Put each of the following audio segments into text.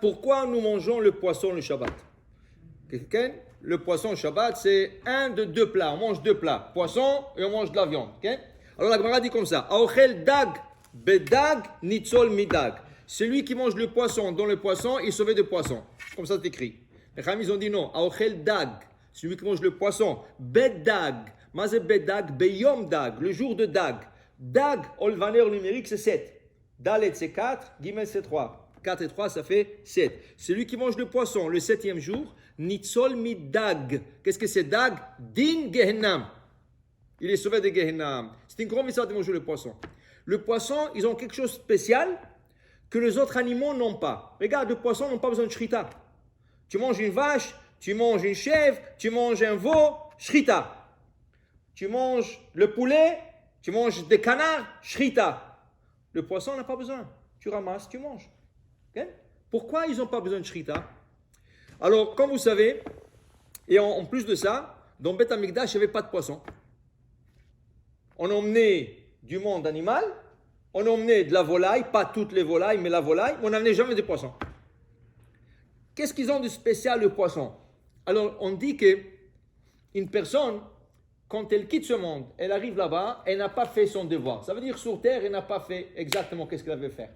Pourquoi nous mangeons le poisson le Shabbat? Le poisson le Shabbat, c'est un de deux plats. On mange deux plats, poisson et on mange de la viande. Alors la Gemara dit comme ça, Aochel dag bedag nitzol midag. Celui qui mange le poisson dans le poisson est sauvé de poisson. Comme ça c'est écrit. Les Chachamim ils ont dit non, Aochel dag, celui qui mange le poisson, bedag, mazé bedag, beyom dag, le jour de dag. Dag, au valeur numérique c'est 7. Dalet c'est 4, Gimel c'est 3. 4 et 3 ça fait 7. Celui qui mange le poisson le 7e jour, nitzol midag. Qu'est-ce que c'est dag? Din Gehennam. Il est sauvé de Gehennam. C'est une grande histoire de manger le poisson. Le poisson, ils ont quelque chose de spécial que les autres animaux n'ont pas. Regarde, le poisson n'ont pas besoin de shrita. Tu manges une vache, tu manges une chèvre, tu manges un veau, shrita. Tu manges le poulet, tu manges des canards, shrita. Le poisson n'a pas besoin. Tu ramasses, tu manges. Okay? Pourquoi ils n'ont pas besoin de shrita? Alors, comme vous savez, et en plus de ça, dans Beth Amikdash, il n'y avait pas de poisson. On emmenait du monde animal, on emmenait de la volaille, pas toutes les volailles, mais la volaille, mais on n'amenait jamais de poisson. Qu'est-ce qu'ils ont de spécial, le poisson? Alors, on dit qu'une personne, quand elle quitte ce monde, elle arrive là-bas, elle n'a pas fait son devoir. Ça veut dire sur terre, elle n'a pas fait exactement ce qu'elle avait fait.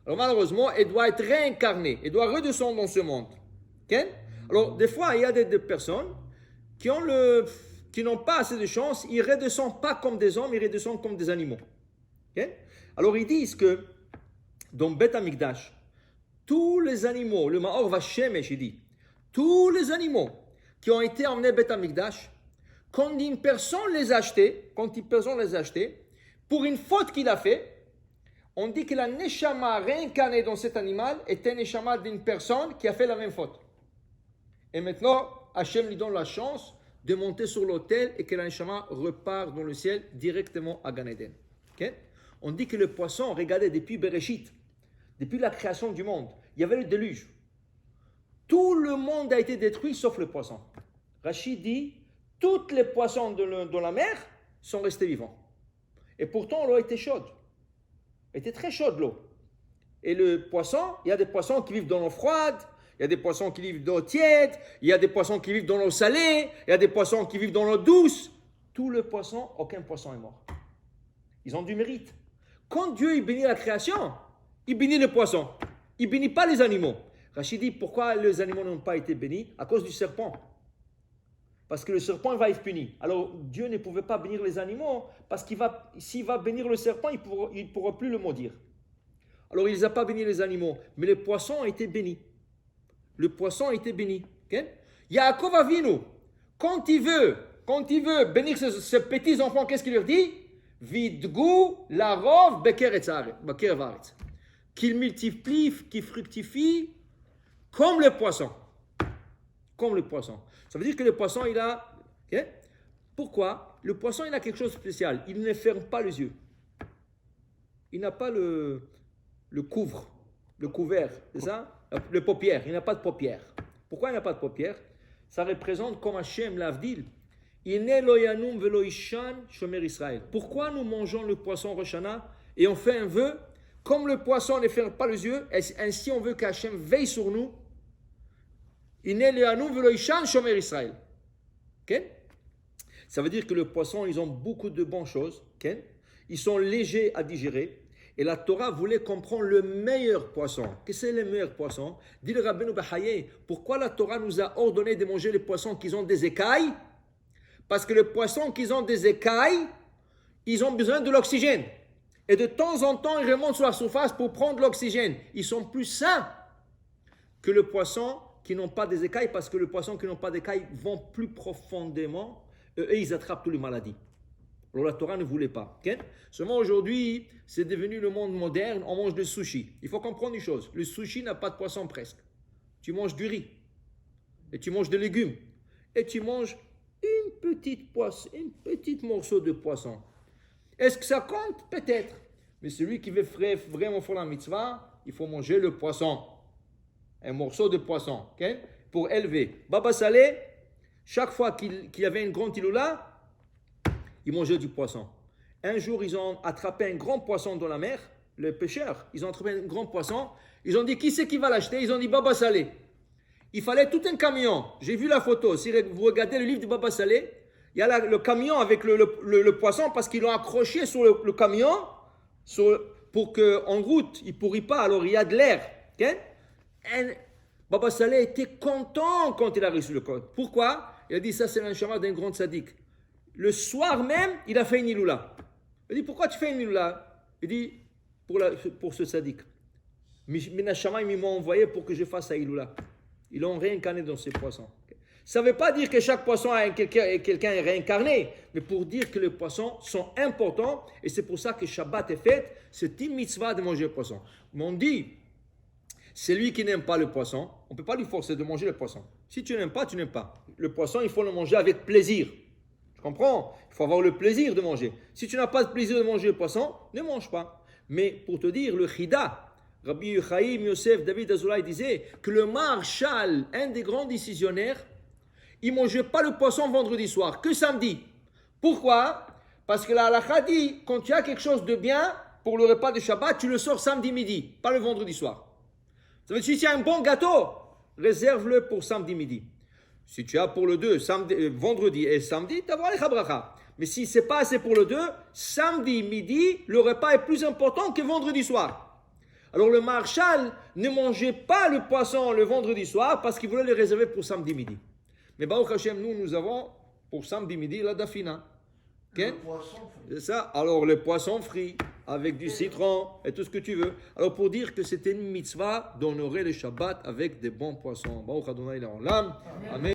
Alors, malheureusement, elle doit être réincarnée, elle doit redescendre dans ce monde. Okay? Alors, des fois, il y a des personnes qui n'ont pas assez de chance, ils ne redescendent pas comme des hommes, ils redescendent comme des animaux. Okay? Alors ils disent que dans Beth Amikdash, tous les animaux, le Maor Vashemesh, il dit, tous les animaux qui ont été emmenés à Beth Amikdash, quand une personne les a achetés, pour une faute qu'il a fait, on dit que la Neshama réincarnée dans cet animal est un Neshama d'une personne qui a fait la même faute. Et maintenant, Hachem lui donne la chance de monter sur l'autel et que la Neshama repart dans le ciel directement à Gan Eden. Okay? On dit que le poisson, regardez, depuis Bereshit, depuis la création du monde, il y avait le déluge. Tout le monde a été détruit sauf le poisson. Rachid dit, tous les poissons dans la mer sont restés vivants. Et pourtant, l'eau était chaude. Elle était très chaude, l'eau. Et le poisson, il y a des poissons qui vivent dans l'eau froide, il y a des poissons qui vivent dans l'eau tiède, il y a des poissons qui vivent dans l'eau salée, il y a des poissons qui vivent dans l'eau douce. Tout le poisson, aucun poisson est mort. Ils ont du mérite. Quand Dieu il bénit la création, il bénit le poisson. Il ne bénit pas les animaux. Rachid dit, pourquoi les animaux n'ont pas été bénis? À cause du serpent. Parce que le serpent va être puni. Alors Dieu ne pouvait pas bénir les animaux, parce s'il va bénir le serpent, il ne pourra plus le maudire. Alors il n'a pas béni les animaux, mais le poisson a été béni. Le poisson a été béni. Okay? Yaakov Avinu, quand il veut bénir ses petits enfants, qu'est-ce qu'il leur dit? Vidgu larov beker varetz. Qu'il multiplie, qu'il fructifie comme le poisson. Comme le poisson. Ça veut dire que le poisson, il a... Okay? Pourquoi? Le poisson, il a quelque chose de spécial. Il ne ferme pas les yeux. Il n'a pas le couvert, c'est ça? Le paupière. Il n'a pas de paupière. Pourquoi il n'a pas de paupière? Ça représente comme Hachem l'Avdil. Pourquoi nous mangeons le poisson Rosh Hashanah et on fait un vœu? Comme le poisson ne ferme pas les yeux, ainsi on veut qu'Hachem veille sur nous. Okay? Ça veut dire que le poisson, ils ont beaucoup de bonnes choses. Okay? Ils sont légers à digérer. Et la Torah voulait comprendre le meilleur poisson. Qu'est-ce que c'est le meilleur poisson? Dit le Rabbeinu Bahaye, pourquoi la Torah nous a ordonné de manger les poissons qui ont des écailles? Parce que les poissons qui ont des écailles, ils ont besoin de l'oxygène. Et de temps en temps, ils remontent sur la surface pour prendre l'oxygène. Ils sont plus sains que le poisson qui n'ont pas des écailles, parce que les poissons qui n'ont pas d'écailles vont plus profondément et ils attrapent toutes les maladies. Alors la Torah ne voulait pas. Okay? Seulement aujourd'hui, c'est devenu le monde moderne, on mange du sushi. Il faut comprendre une chose, le sushi n'a pas de poisson presque. Tu manges du riz, et tu manges des légumes, et tu manges un petit morceau de poisson. Est-ce que ça compte? Peut-être. Mais celui qui veut vraiment faire la mitzvah, il faut manger le poisson. Un morceau de poisson, okay? Pour élever. Baba Saleh, chaque fois qu'il y avait une grande iloula, ils mangeaient du poisson. Un jour, ils ont attrapé un grand poisson dans la mer. les pêcheurs, ils ont attrapé un grand poisson. Ils ont dit, qui c'est qui va l'acheter? Ils ont dit, Baba Salé. Il fallait tout un camion. J'ai vu la photo. Si vous regardez le livre de Baba Salé, il y a le camion avec le poisson parce qu'ils l'ont accroché sur le camion pour qu'en route, il ne pourrit pas. Alors, il y a de l'air. Okay? Baba Salé était content quand il a reçu le code. Pourquoi? Il a dit, ça c'est un chemin d'un grand sadique. Le soir même, il a fait une iloula. Il dit, pourquoi tu fais une iloula? Il dit, pour ce sadique. Minashama, ils m'ont envoyé pour que je fasse la iloula. Ils l'ont réincarné dans ces poissons. Ça ne veut pas dire que chaque poisson a quelqu'un est réincarné, mais pour dire que les poissons sont importants, et c'est pour ça que Shabbat est fait, c'est une mitzvah de manger le poisson. Mais on dit, celui qui n'aime pas le poisson, on ne peut pas lui forcer de manger le poisson. Si tu n'aimes pas, tu n'aimes pas. Le poisson, il faut le manger avec plaisir. Tu comprends? Il faut avoir le plaisir de manger. Si tu n'as pas de plaisir de manger le poisson, ne mange pas. Mais pour te dire, le chida, Rabbi Yechaim, Yosef, David Azoulay disait que le Maharshal, un des grands décisionnaires, il ne mangeait pas le poisson vendredi soir, que samedi. Pourquoi? Parce que la halakha dit, quand tu as quelque chose de bien pour le repas de Shabbat, tu le sors samedi midi, pas le vendredi soir. Ça veut dire, si tu as un bon gâteau, réserve-le pour samedi midi. Si tu as pour le 2, vendredi et samedi, tu vas les bracha. Mais si ce n'est pas assez pour le 2, samedi midi, le repas est plus important que vendredi soir. Alors le Maharshal ne mangeait pas le poisson le vendredi soir parce qu'il voulait le réserver pour samedi midi. Mais Baruch Hashem, nous avons pour samedi midi la dafina. Okay? C'est ça. Alors le poisson frit avec du citron et tout ce que tu veux. Alors pour dire que c'était une mitzvah d'honorer le Shabbat avec des bons poissons. Baruch Adonai Olam. Amen.